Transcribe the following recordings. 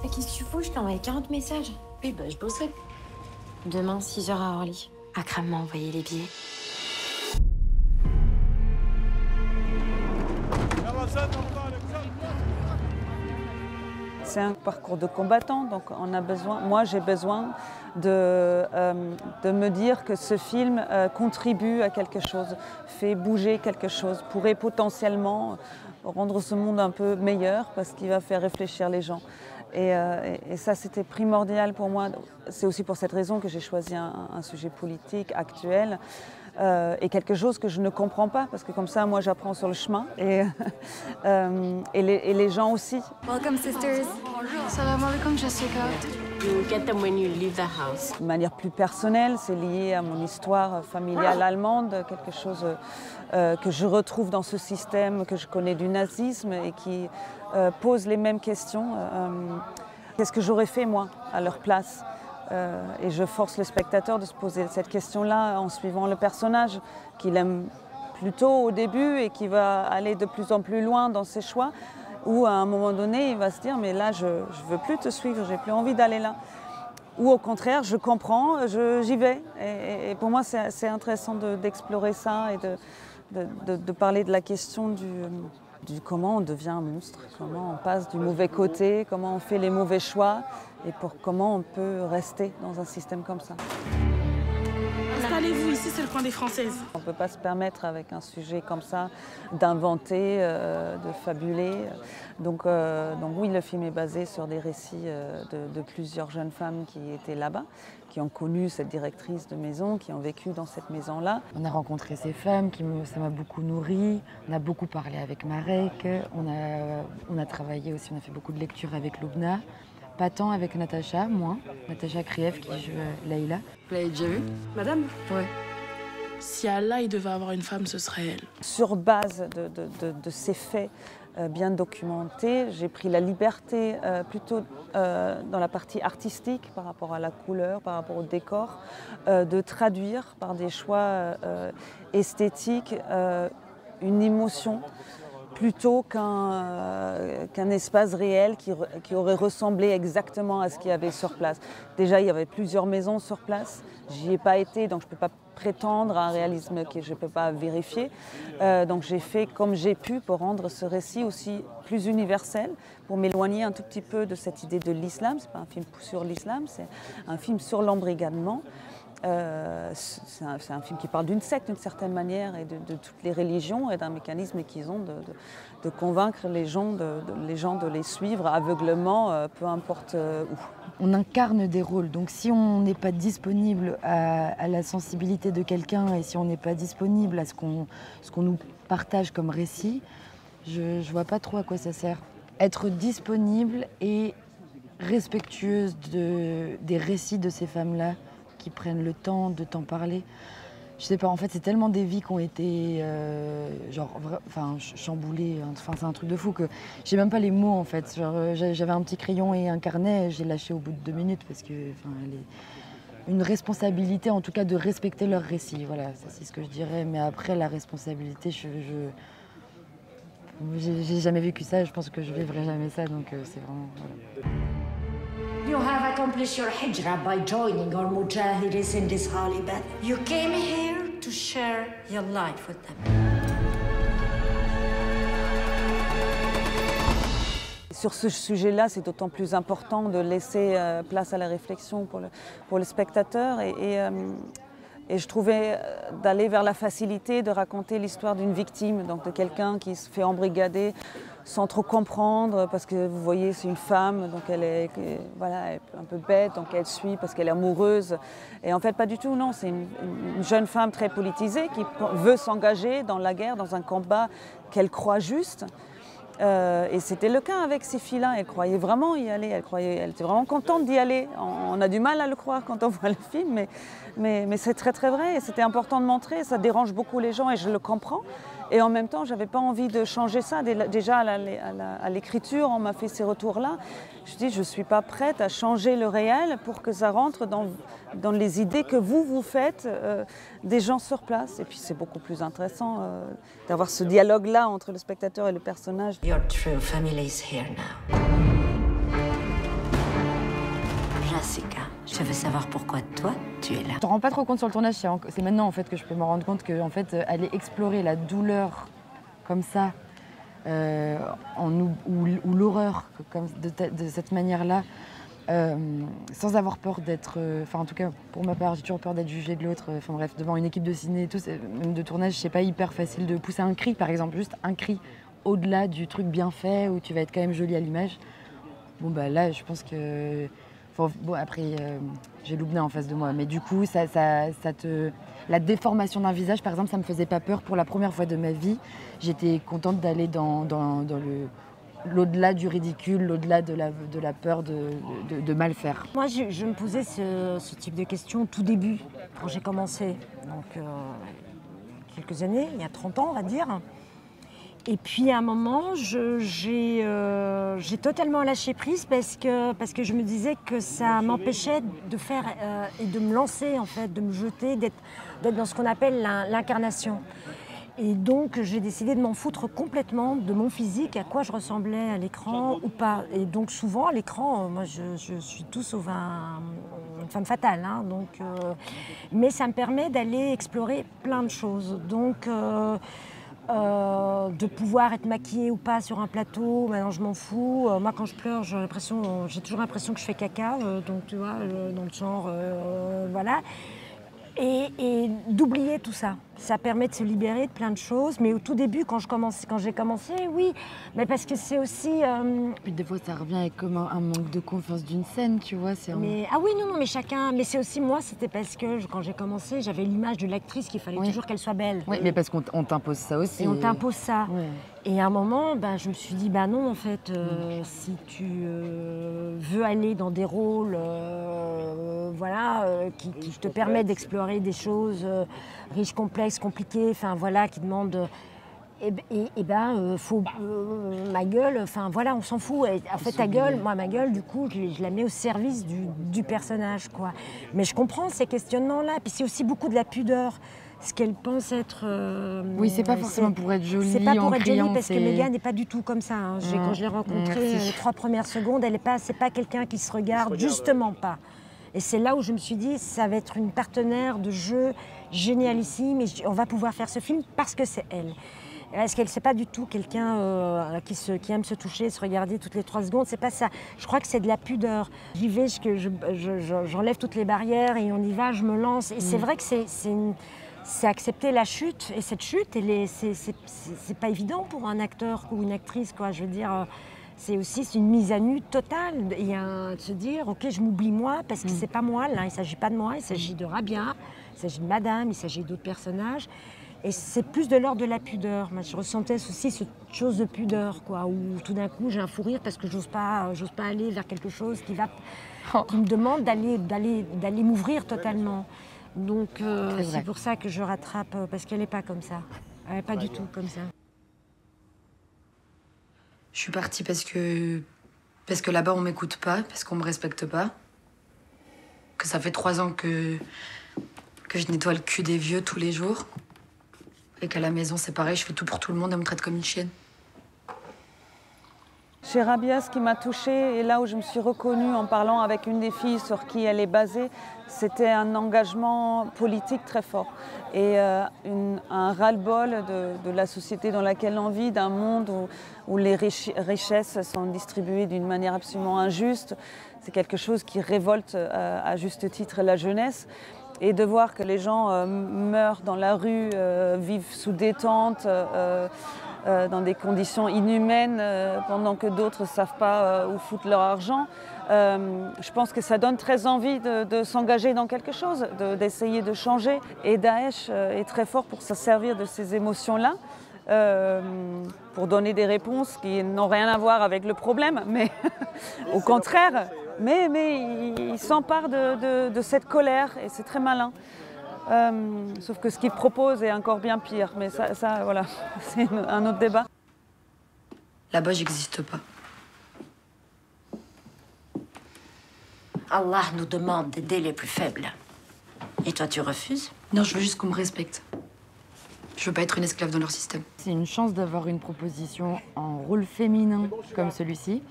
Mais qu'est-ce que tu fous? Je t'ai envoyé 40 messages. Oui, bah je bossais. Demain, 6 h à Orly. Akram m'a envoyé les billets. C'est un parcours de combattant, donc on a besoin, moi j'ai besoin de me dire que ce film contribue à quelque chose, fait bouger quelque chose, pourrait potentiellement rendre ce monde un peu meilleur parce qu'il va faire réfléchir les gens. Et ça c'était primordial pour moi. C'est aussi pour cette raison que j'ai choisi un sujet politique actuel. Et quelque chose que je ne comprends pas, parce que comme ça, moi, j'apprends sur le chemin, et les gens aussi. Welcome, sisters. Salam alaikum, Jessica. You get them when you leave the house. De manière plus personnelle, c'est lié à mon histoire familiale allemande, quelque chose que je retrouve dans ce système que je connais du nazisme et qui pose les mêmes questions. Qu'est-ce que j'aurais fait, moi, à leur place ? Et je force le spectateur de se poser cette question-là en suivant le personnage qu'il aime plutôt au début et qui va aller de plus en plus loin dans ses choix, où à un moment donné il va se dire mais là je ne veux plus te suivre, j'ai plus envie d'aller là. Ou au contraire je comprends, j'y vais. Et pour moi c'est intéressant d'explorer ça et de parler de la question du comment on devient un monstre, comment on passe du mauvais côté, comment on fait les mauvais choix et comment on peut rester dans un système comme ça. Installez-vous, ici c'est le coin des Françaises. On ne peut pas se permettre avec un sujet comme ça d'inventer, de fabuler. Donc oui, le film est basé sur des récits de plusieurs jeunes femmes qui étaient là-bas, qui ont connu cette directrice de maison, qui ont vécu dans cette maison-là. On a rencontré ces femmes, ça m'a beaucoup nourri. On a beaucoup parlé avec Marek, on a travaillé aussi, on a fait beaucoup de lectures avec Lubna. Pas tant avec Natacha, moins. Natacha Krief qui joue Leïla. Vous l'avez déjà vu? Madame? Ouais. Si Allah il devait avoir une femme, ce serait elle. Sur base de ces faits bien documentés, j'ai pris la liberté plutôt dans la partie artistique par rapport à la couleur, par rapport au décor, de traduire par des choix esthétiques une émotion plutôt qu'un espace réel qui aurait ressemblé exactement à ce qu'il y avait sur place. Déjà, il y avait plusieurs maisons sur place. J'y ai pas été, donc je ne peux pas prétendre à un réalisme que je ne peux pas vérifier. Donc j'ai fait comme j'ai pu pour rendre ce récit aussi plus universel, pour m'éloigner un tout petit peu de cette idée de l'islam. Ce n'est pas un film sur l'islam, c'est un film sur l'embrigadement. C'est un film qui parle d'une secte d'une certaine manière et de toutes les religions et d'un mécanisme qu'ils ont de convaincre les gens de les suivre aveuglement, peu importe où. On incarne des rôles, donc si on n'est pas disponible à la sensibilité de quelqu'un et si on n'est pas disponible à ce qu'on nous partage comme récit, je vois pas trop à quoi ça sert. Être disponible et respectueuse des récits de ces femmes-là, qui prennent le temps de t'en parler. Je sais pas, en fait, c'est tellement des vies qui ont été chamboulées. Enfin, c'est un truc de fou que j'ai même pas les mots en fait. J'avais un petit crayon et un carnet, j'ai lâché au bout de 2 minutes parce que, une responsabilité, en tout cas, de respecter leur récit. Voilà, ça, c'est ce que je dirais. Mais après, la responsabilité, j'ai jamais vécu ça. Je pense que je vivrai jamais ça, donc c'est vraiment. Voilà. You have accomplished your hijrah by joining our mujahiris in this holy bed. You came here to share your life with them. Sur ce sujet-là, c'est d'autant plus important de laisser place à la réflexion pour le spectateur. Et je trouvais d'aller vers la facilité de raconter l'histoire d'une victime, donc de quelqu'un qui se fait embrigader sans trop comprendre, parce que vous voyez, c'est une femme, donc elle est un peu bête, donc elle suit parce qu'elle est amoureuse. Et en fait, pas du tout, non, c'est une jeune femme très politisée qui veut s'engager dans la guerre, dans un combat qu'elle croit juste. Et c'était le cas avec ces filles-là, elle croyait vraiment y aller, elle était vraiment contente d'y aller. On a du mal à le croire quand on voit le film, mais c'est très très vrai et c'était important de montrer, ça dérange beaucoup les gens et je le comprends. Et en même temps, je n'avais pas envie de changer ça. Déjà à l'écriture, on m'a fait ces retours-là. Je dis, je ne suis pas prête à changer le réel pour que ça rentre dans les idées que vous faites des gens sur place. Et puis c'est beaucoup plus intéressant d'avoir ce dialogue-là entre le spectateur et le personnage. Your true family is here now. Je veux savoir pourquoi toi, tu es là. Je te rends pas trop compte sur le tournage, c'est maintenant en fait que je peux me rendre compte que en fait, aller explorer la douleur comme ça, ou l'horreur de cette manière-là, sans avoir peur d'être... Enfin, en tout cas, pour ma part, j'ai toujours peur d'être jugée de l'autre. Enfin bref, devant une équipe de ciné et tout, même de tournage, c'est pas hyper facile de pousser un cri, par exemple, juste un cri au-delà du truc bien fait où tu vas être quand même jolie à l'image. Bon bah là, je pense que... Bon, après, j'ai Loubna en face de moi, mais du coup, la déformation d'un visage, par exemple, ça me faisait pas peur pour la première fois de ma vie. J'étais contente d'aller dans l'au-delà du ridicule, l'au-delà de la peur de mal faire. Moi, je me posais ce type de questions au tout début, quand j'ai commencé. Donc, quelques années, il y a 30 ans, on va dire. Et puis à un moment, j'ai totalement lâché prise parce que je me disais que ça m'empêchait de faire et de me lancer, en fait, de me jeter, d'être dans ce qu'on appelle l'incarnation. Et donc j'ai décidé de m'en foutre complètement de mon physique, à quoi je ressemblais à l'écran ou pas. Et donc souvent à l'écran, moi je suis tout sauf une femme fatale. Hein, donc, mais ça me permet d'aller explorer plein de choses. Donc... de pouvoir être maquillée ou pas sur un plateau, maintenant je m'en fous. Moi quand je pleure, j'ai toujours l'impression que je fais caca, donc tu vois, dans le genre, voilà. Et d'oublier tout ça. Ça permet de se libérer de plein de choses. Mais au tout début, quand j'ai commencé, oui. Mais parce que c'est aussi... Puis des fois, ça revient avec comme un manque de confiance d'une scène, tu vois. Ah oui, non, mais chacun... Mais c'est aussi moi, c'était parce que quand j'ai commencé, j'avais l'image de l'actrice qu'il fallait toujours qu'elle soit belle. Oui, mais parce qu'on t'impose ça aussi. Et on t'impose ça. Ouais. Et à un moment, je me suis dit, non, en fait, si tu veux aller dans des rôles qui te permettent d'explorer des choses riches, complexes, compliquées, enfin voilà, qui demandent... faut ma gueule, enfin voilà, on s'en fout. Et, en fait, ta gueule, moi, ma gueule, du coup, je la mets au service du personnage, quoi. Mais je comprends ces questionnements-là. Puis c'est aussi beaucoup de la pudeur. Ce qu'elle pense être... oui, c'est pas forcément pour être jolie. C'est pas pour être criant, jolie, parce que Megan n'est pas du tout comme ça. Hein. Quand je l'ai rencontrée, les 3 premières secondes, c'est pas quelqu'un qui se regarde, justement pas. Et c'est là où je me suis dit, ça va être une partenaire de jeu génialissime, et on va pouvoir faire ce film parce que c'est elle. Parce qu'elle, c'est pas du tout quelqu'un qui aime se toucher, se regarder toutes les 3 secondes, c'est pas ça. Je crois que c'est de la pudeur. J'y vais, j'enlève toutes les barrières et on y va, je me lance. Et c'est vrai que c'est accepter la chute. Et cette chute, c'est pas évident pour un acteur ou une actrice, quoi. Je veux dire, c'est une mise à nu totale. Il y a de se dire, ok, je m'oublie moi, parce que c'est pas moi, là, il s'agit pas de moi, il s'agit de Rabia, il s'agit de Madame, il s'agit d'autres personnages. Et c'est plus de l'ordre de la pudeur. Moi, je ressentais aussi cette chose de pudeur, quoi, où tout d'un coup, j'ai un fou rire parce que j'ose pas aller vers quelque chose qui me demande d'aller m'ouvrir totalement. Donc c'est pour ça que je rattrape, parce qu'elle n'est pas comme ça. Elle n'est pas du tout comme ça. Je suis partie parce que là-bas on m'écoute pas, parce qu'on me respecte pas. Que ça fait 3 ans que je nettoie le cul des vieux tous les jours. Et qu'à la maison c'est pareil, je fais tout pour tout le monde et on me traite comme une chienne. Chez Rabia, ce qui m'a touchée, et là où je me suis reconnue en parlant avec une des filles sur qui elle est basée, c'était un engagement politique très fort. Et un ras-le-bol de la société dans laquelle on vit, d'un monde où les richesses sont distribuées d'une manière absolument injuste. C'est quelque chose qui révolte à juste titre la jeunesse. Et de voir que les gens meurent dans la rue, vivent sous détente, dans des conditions inhumaines, pendant que d'autres ne savent pas où foutre leur argent. Je pense que ça donne très envie de s'engager dans quelque chose, d'essayer de changer. Et Daesh est très fort pour se servir de ces émotions-là, pour donner des réponses qui n'ont rien à voir avec le problème, mais au contraire. Mais il s'empare de cette colère et c'est très malin. Sauf que ce qu'il propose est encore bien pire. Mais ça voilà, c'est un autre débat. Là-bas, j'existe pas. Allah nous demande d'aider les plus faibles. Et toi, tu refuses? Non, je veux juste qu'on me respecte. Je veux pas être une esclave dans leur système. C'est une chance d'avoir une proposition en rôle féminin comme celui-ci.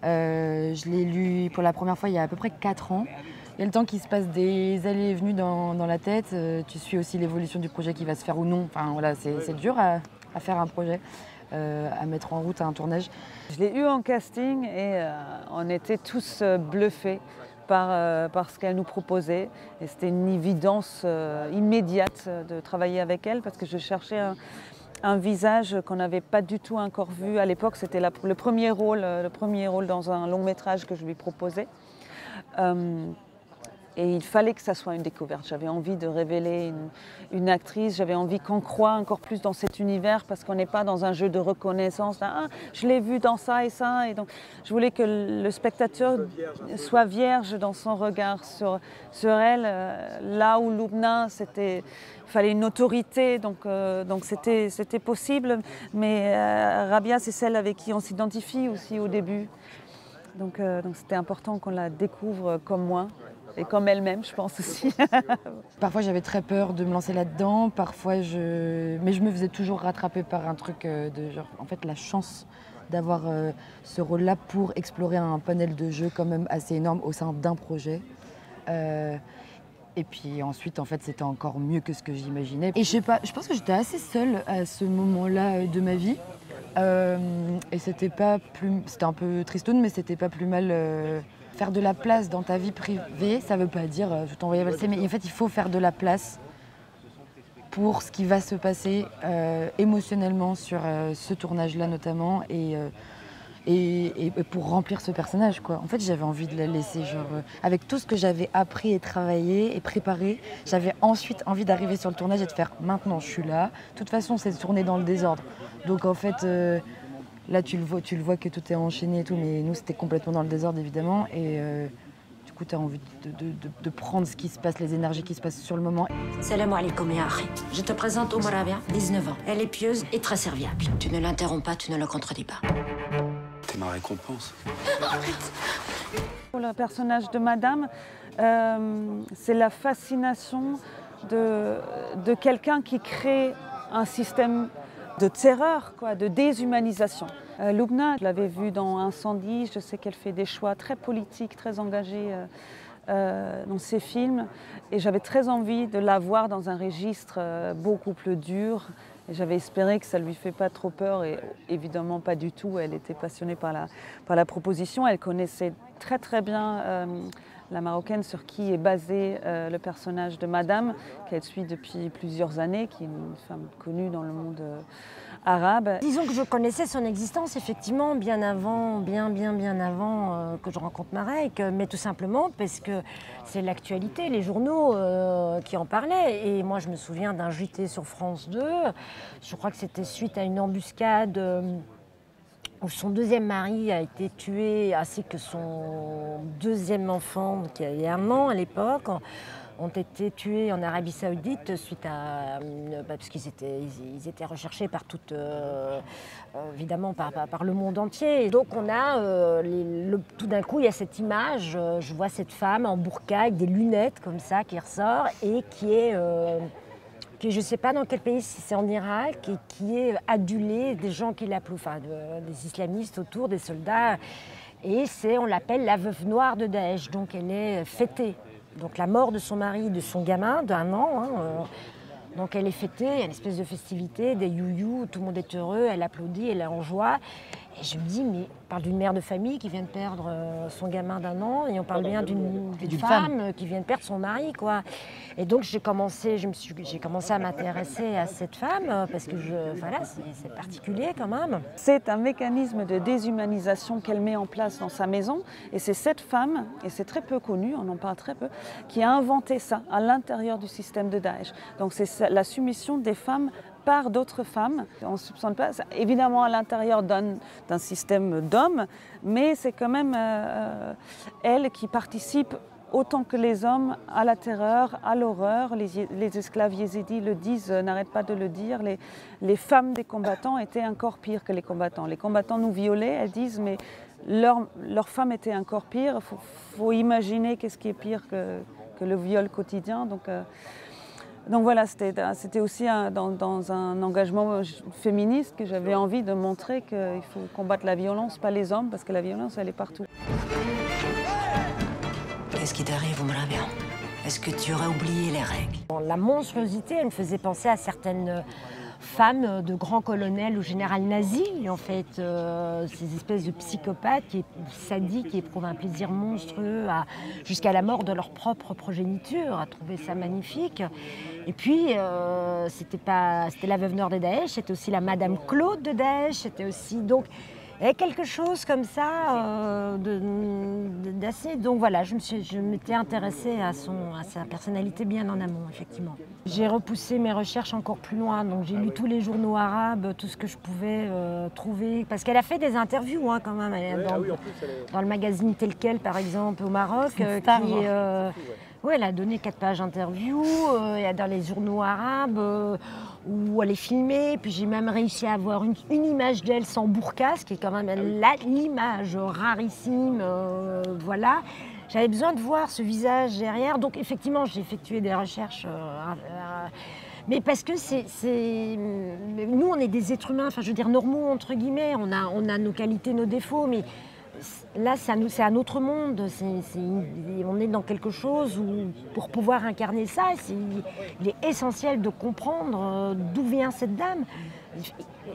Je l'ai lu pour la première fois il y a à peu près 4 ans. Il y a le temps qu'il se passe des allées et venues dans la tête. Tu suis aussi l'évolution du projet qui va se faire ou non. Enfin voilà, c'est dur à faire un projet, à mettre en route un tournage. Je l'ai eu en casting et on était tous bluffés par ce qu'elle nous proposait. Et c'était une évidence immédiate de travailler avec elle parce que je cherchais un visage qu'on n'avait pas du tout encore vu. À l'époque, c'était le premier rôle dans un long métrage que je lui proposais. Et il fallait que ça soit une découverte. J'avais envie de révéler une actrice, j'avais envie qu'on croie encore plus dans cet univers parce qu'on n'est pas dans un jeu de reconnaissance. Ah, je l'ai vu dans ça et ça. Et donc, je voulais que le spectateur soit vierge dans son regard sur elle. Là où Lubna, il fallait une autorité, donc c'était possible. Mais Rabia, c'est celle avec qui on s'identifie aussi au début. Donc c'était important qu'on la découvre comme moi. Et comme elle-même, je pense aussi. Parfois, j'avais très peur de me lancer là-dedans. Parfois, mais je me faisais toujours rattraper par un truc de genre, en fait, la chance d'avoir ce rôle-là pour explorer un panel de jeux quand même assez énorme au sein d'un projet. Et puis ensuite, en fait, c'était encore mieux que ce que j'imaginais. Et je sais pas, je pense que j'étais assez seule à ce moment-là de ma vie. Et c'était un peu tristoun, mais c'était pas plus mal. Faire de la place dans ta vie privée, ça veut pas dire je t'envoie valser, mais en fait il faut faire de la place pour ce qui va se passer émotionnellement sur ce tournage-là notamment et pour remplir ce personnage, quoi. En fait, j'avais envie de la laisser, genre, avec tout ce que j'avais appris et travaillé et préparé, j'avais ensuite envie d'arriver sur le tournage et de faire maintenant je suis là. De toute façon, c'est tourné dans le désordre. Donc en fait. Là, tu le vois que tout est enchaîné et tout, mais nous, c'était complètement dans le désordre, évidemment. Et du coup, tu as envie de prendre ce qui se passe, les énergies qui se passent sur le moment. Salam alaikum ya akhi. Je te présente Oumar Rabia, 19 ans. Elle est pieuse et très serviable. Tu ne l'interromps pas, tu ne la contredis pas. T'es ma récompense. Pour le personnage de Madame, c'est la fascination de quelqu'un qui crée un système de terreur, quoi, de déshumanisation. Lubna, je l'avais vue dans Incendie, je sais qu'elle fait des choix très politiques, très engagés dans ses films. Et j'avais très envie de la voir dans un registre beaucoup plus dur. Et j'avais espéré que ça ne lui fait pas trop peur, et évidemment pas du tout. Elle était passionnée par la proposition. Elle connaissait très très bien la Marocaine sur qui est basé le personnage de Madame, qu'elle suit depuis plusieurs années, qui est une femme connue dans le monde arabe. Disons que je connaissais son existence effectivement bien avant que je rencontre Marek, mais tout simplement parce que c'est l'actualité, les journaux qui en parlaient. Et moi je me souviens d'un JT sur France 2, je crois que c'était suite à une embuscade où son deuxième mari a été tué, ainsi que son deuxième enfant, qui avait 1 an à l'époque, ont été tués en Arabie Saoudite suite à... parce qu'ils étaient recherchés par évidemment par le monde entier. Et donc on a, tout d'un coup, il y a cette image, je vois cette femme en burqa avec des lunettes comme ça qui ressort et qui est... je ne sais pas dans quel pays, si c'est en Irak, et qui est adulée des gens qui l'applaudissent, enfin des islamistes autour, des soldats. Et on l'appelle la veuve noire de Daesh, donc elle est fêtée. Donc la mort de son mari, de son gamin d'1 an, donc elle est fêtée, il y a une espèce de festivité, des you-you, tout le monde est heureux, elle applaudit, elle est en joie. Et je me dis, mais on parle d'une mère de famille qui vient de perdre son gamin d'1 an, et on parle bien d'une femme qui vient de perdre son mari, quoi. Et donc j'ai commencé à m'intéresser à cette femme, parce que voilà, c'est particulier quand même. C'est un mécanisme de déshumanisation qu'elle met en place dans sa maison, et c'est cette femme, et c'est très peu connu, on en parle très peu, qui a inventé ça à l'intérieur du système de Daesh. Donc c'est la soumission des femmes par d'autres femmes. On ne soupçonne pas, évidemment à l'intérieur d'un système d'hommes, mais c'est quand même elle qui participe autant que les hommes à la terreur, à l'horreur. Les esclaves yézidis le disent, n'arrêtent pas de le dire, les femmes des combattants étaient encore pires que les combattants. Les combattants nous violaient, elles disent, mais leurs femmes étaient encore pires. Il faut imaginer qu'est-ce qui est pire que le viol quotidien. Donc voilà, c'était aussi dans un engagement féministe que j'avais envie de montrer qu'il faut combattre la violence, pas les hommes, parce que la violence, elle est partout. Qu'est-ce qui t'arrive, Maravia? Est-ce que tu aurais oublié les règles? La monstruosité, elle me faisait penser à certaines femmes de grands colonels ou général nazis, en fait, ces espèces de psychopathes qui sadiques, qui éprouvent un plaisir monstrueux jusqu'à la mort de leur propre progéniture, à trouver ça magnifique. Et puis, c'était la veuve Noire de Daesh, c'était aussi la Madame Claude de Daesh, c'était aussi donc. Il y avait quelque chose comme ça d'assez... Donc voilà, je m'étais intéressée à sa personnalité bien en amont, effectivement. J'ai repoussé mes recherches encore plus loin, donc j'ai lu tous les journaux arabes, tout ce que je pouvais trouver. Parce qu'elle a fait des interviews quand même, dans le magazine Tel Quel, par exemple, au Maroc. Oui, elle a donné 4 pages d'interview, dans les journaux arabes, où elle est filmée. Puis j'ai même réussi à avoir une image d'elle sans burqa, ce qui est quand même l'image rarissime. Voilà. J'avais besoin de voir ce visage derrière. Donc effectivement, j'ai effectué des recherches. Mais parce que nous, on est des êtres humains, enfin je veux dire normaux, entre guillemets. On a nos qualités, nos défauts, mais... Là, c'est un autre monde, on est dans quelque chose où, pour pouvoir incarner ça, il est essentiel de comprendre d'où vient cette dame,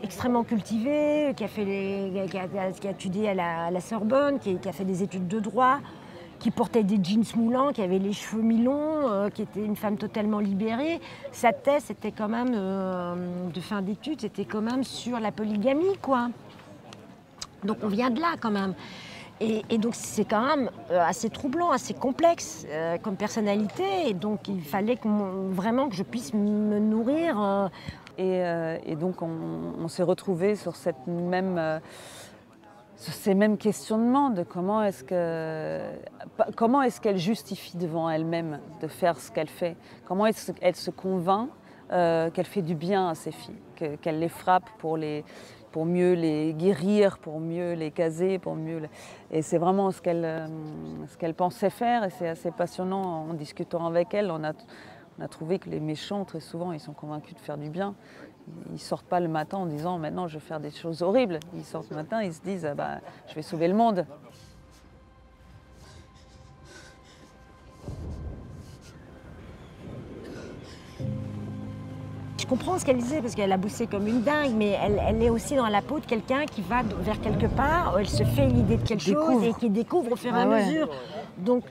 extrêmement cultivée, qui a étudié à la Sorbonne, qui a fait des études de droit, qui portait des jeans moulants, qui avait les cheveux mi-longs, qui était une femme totalement libérée. Sa thèse, c'était quand même, de fin d'études, c'était quand même sur la polygamie, quoi. Donc on vient de là quand même. Et donc c'est quand même assez troublant, assez complexe comme personnalité. Et donc il fallait vraiment que je puisse me nourrir. Et donc on s'est retrouvés sur ces mêmes questionnements de comment est-ce qu'elle justifie devant elle-même de faire ce qu'elle fait. Comment est-ce qu'elle se convainc qu'elle fait du bien à ses filles, qu'elle les frappe pour mieux les guérir, pour mieux les caser, Et c'est vraiment ce qu'elle pensait faire, et c'est assez passionnant. En discutant avec elle, on a trouvé que les méchants, très souvent, ils sont convaincus de faire du bien. Ils ne sortent pas le matin en disant « maintenant je vais faire des choses horribles ». Ils sortent le matin, ils se disent « je vais sauver le monde ». Je comprends ce qu'elle disait parce qu'elle a bossé comme une dingue, mais elle est aussi dans la peau de quelqu'un qui va vers quelque part, elle se fait une idée de quelque chose et qui découvre au fur et à mesure. Donc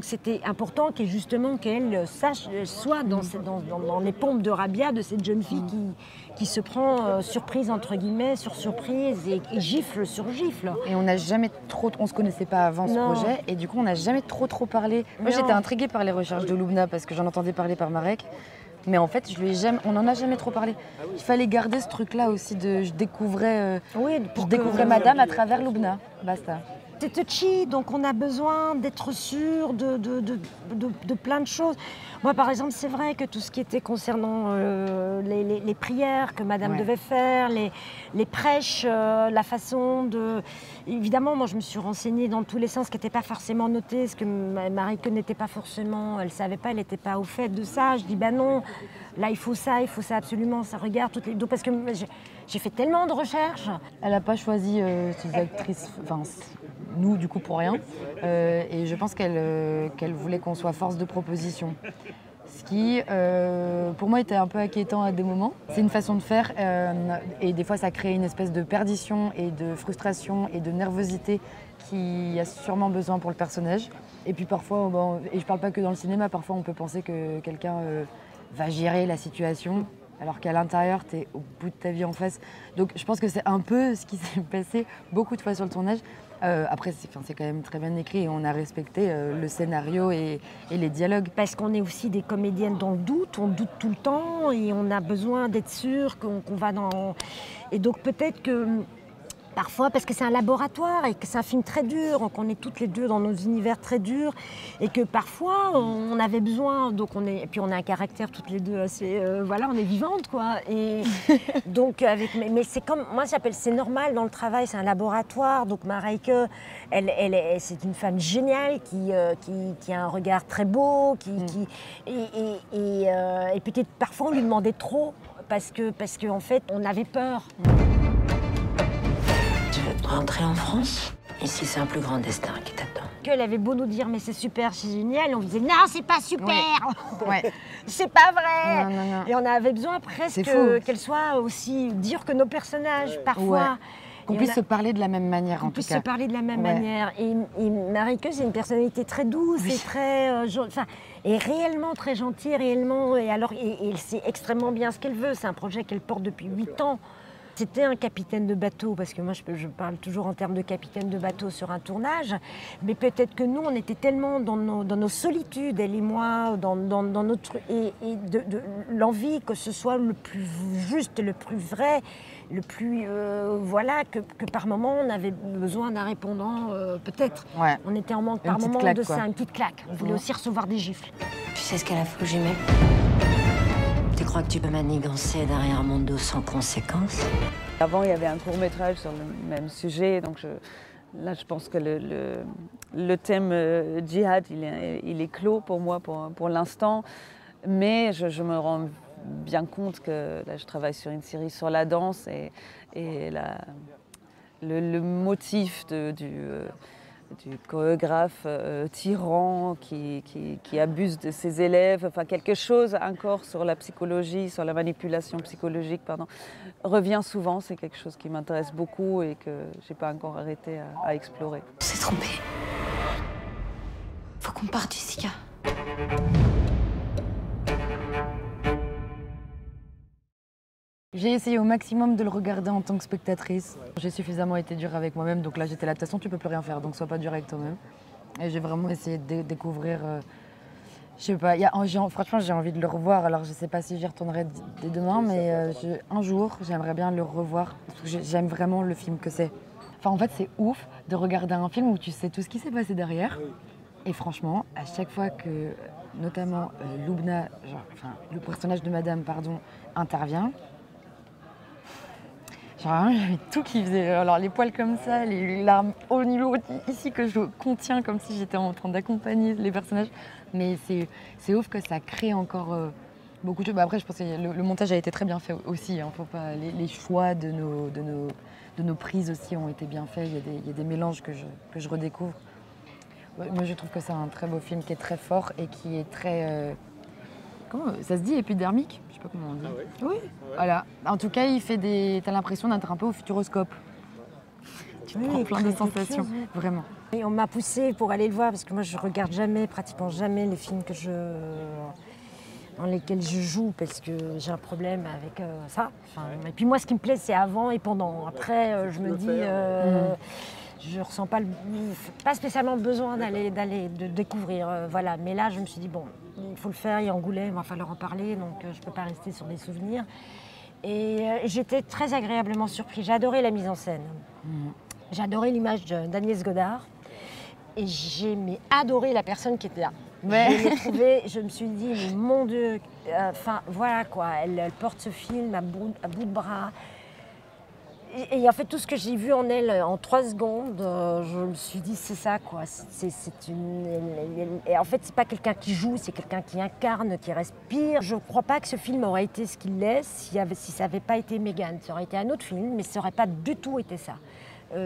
c'était important qu'elle sache, soit dans les pompes de Rabia de cette jeune fille qui se prend surprise entre guillemets sur surprise et gifle sur gifle. Et on n'a jamais on se connaissait pas avant ce projet et du coup on n'a jamais trop parlé. Moi j'étais intriguée par les recherches de Loubna parce que j'en entendais parler par Marek. Mais en fait, on n'en a jamais trop parlé. Il fallait garder ce truc-là aussi je découvrais madame à travers Loubna. Basta. C'est touchy, donc on a besoin d'être sûr de plein de choses. Moi, par exemple, c'est vrai que tout ce qui était concernant les prières que madame devait faire, les prêches, la façon de... Évidemment, moi, je me suis renseignée dans tous les sens, qui n'étaient pas forcément notés, ce que Marike n'était pas forcément... Elle ne savait pas, elle n'était pas au fait de ça. Je dis, non, là, il faut ça absolument, ça regarde toutes les... Parce que j'ai fait tellement de recherches. Elle n'a pas choisi ses actrices... Enfin, nous, du coup, pour rien. Et je pense qu'elle voulait qu'on soit force de proposition. Ce qui, pour moi, était un peu inquiétant à des moments. C'est une façon de faire et des fois, ça crée une espèce de perdition et de frustration et de nervosité qui a sûrement besoin pour le personnage. Et puis parfois, et je parle pas que dans le cinéma, parfois on peut penser que quelqu'un va gérer la situation alors qu'à l'intérieur, tu es au bout de ta vie en face. Donc je pense que c'est un peu ce qui s'est passé beaucoup de fois sur le tournage. Après, c'est quand même très bien écrit et on a respecté le scénario et les dialogues. Parce qu'on est aussi des comédiennes dans le doute, on doute tout le temps et on a besoin d'être sûr qu'on va dans... Et donc peut-être que... Parfois, parce que c'est un laboratoire et que c'est un film très dur, qu'on est toutes les deux dans nos univers très durs et que parfois on avait besoin, et puis on a un caractère toutes les deux assez, on est vivantes quoi. Et donc mais c'est comme, moi j'appelle, c'est normal dans le travail, c'est un laboratoire. Donc Marike, c'est une femme géniale qui a un regard très beau, et peut-être parfois on lui demandait trop parce que en fait on avait peur. Tu veux rentrer en France? Ici, c'est un plus grand destin qui t'attend. qu'elle avait beau nous dire mais c'est super, c'est génial, on disait non, c'est pas super, Ouais. c'est pas vrai. Non. Et on avait besoin presque qu'elle soit aussi dure que nos personnages parfois. Qu'on puisse se parler de la même manière, en tout cas. Qu'on puisse se parler de la même manière. Et Marike, c'est une personnalité très douce et très... et réellement très gentille, réellement... Et elle sait extrêmement bien ce qu'elle veut. C'est un projet qu'elle porte depuis 8 ans. C'était un capitaine de bateau, parce que moi je parle toujours en termes de capitaine de bateau sur un tournage, mais peut-être que nous on était tellement dans nos solitudes, elle et moi, dans notre de l'envie que ce soit le plus juste, le plus vrai, le plus que par moment on avait besoin d'un répondant peut-être. Ouais. On était en manque par moment de ça, une petite claque. On voulait aussi recevoir des gifles. Tu sais ce qu'elle a fait au jumet? Tu crois que tu peux manigancer derrière mon dos sans conséquence? Avant, il y avait un court-métrage sur le même sujet, donc là, je pense que le thème djihad, il est clos pour moi pour l'instant, mais je me rends bien compte que là, je travaille sur une série sur la danse et le motif du chorégraphe tyran qui abuse de ses élèves, enfin quelque chose encore sur la psychologie, sur la manipulation psychologique, revient souvent. C'est quelque chose qui m'intéresse beaucoup et que je n'ai pas encore arrêté à explorer. On s'est trompé. Faut qu'on parte du Sika. J'ai essayé au maximum de le regarder en tant que spectatrice. J'ai suffisamment été dure avec moi-même, donc là j'étais là, de toute façon tu peux plus rien faire, donc sois pas dur avec toi-même. Et j'ai vraiment essayé de découvrir, je sais pas, franchement j'ai envie de le revoir, alors je sais pas si j'y retournerai dès demain, mais un jour j'aimerais bien le revoir, parce que j'aime vraiment le film que c'est. Enfin en fait c'est ouf de regarder un film où tu sais tout ce qui s'est passé derrière, et franchement à chaque fois que, notamment Lubna, le personnage de Madame, intervient, j'avais tout qui faisait, alors les poils comme ça, les larmes au niveau ici que je contiens comme si j'étais en train d'accompagner les personnages. Mais c'est ouf que ça crée encore beaucoup de choses. Après, je pense que le montage a été très bien fait aussi. Hein. Faut pas, les choix de nos prises aussi ont été bien faits. Il y a des mélanges que je redécouvre. Ouais, moi, je trouve que c'est un très beau film qui est très fort et qui est très... comment ça se dit, épidermique? Je sais pas comment on dit. Ah oui. Oui. Voilà. En tout cas, t'as l'impression d'être un peu au futuroscope. Tu prends plein de sensations, vraiment. Et on m'a poussée pour aller le voir parce que moi je regarde pratiquement jamais les films dans lesquels je joue parce que j'ai un problème avec ça. Et puis moi, ce qui me plaît, c'est avant et pendant. Après, je me dis. Je ressens pas spécialement besoin de découvrir, voilà. Mais là, je me suis dit, bon, il faut le faire, il y a Angoulême, il va falloir en parler, donc je ne peux pas rester sur des souvenirs. Et j'étais très agréablement surprise. J'ai adoré la mise en scène. J'ai adoré l'image d'Agnès Godard. Et j'ai adoré la personne qui était là. Ouais. Je me suis dit, mais mon Dieu, voilà quoi, elle porte ce film à bout de bras. Et en fait, tout ce que j'ai vu en elle en 3 secondes, je me suis dit, c'est ça, quoi. Et en fait, c'est pas quelqu'un qui joue, c'est quelqu'un qui incarne, qui respire. Je crois pas que ce film aurait été ce qu'il est si ça n'avait pas été Megan. Ça aurait été un autre film, mais ça n'aurait pas du tout été ça.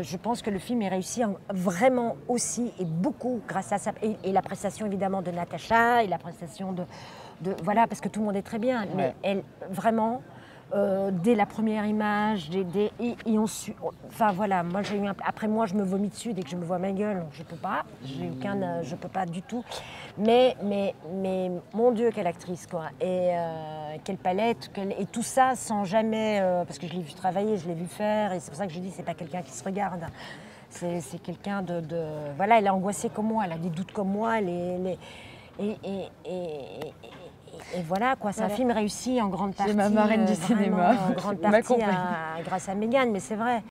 Je pense que le film est réussi vraiment aussi, et beaucoup, grâce à ça. Et la prestation, évidemment, de Natacha, et la prestation voilà, parce que tout le monde est très bien. Ouais. Mais elle, vraiment... dès la première image, enfin voilà, moi j'ai eu après moi je me vomis dessus dès que je me vois ma gueule, donc je peux pas, je peux pas du tout. Mais mon Dieu, quelle actrice quoi, et quelle palette, et tout ça sans jamais, parce que je l'ai vu travailler, je l'ai vu faire, et c'est pour ça que je dis c'est pas quelqu'un qui se regarde. C'est quelqu'un voilà, elle est angoissée comme moi, elle a des doutes comme moi, et voilà, quoi, c'est un film réussi en grande partie. C'est ma marraine du cinéma. En grande partie grâce à Megan, mais c'est vrai.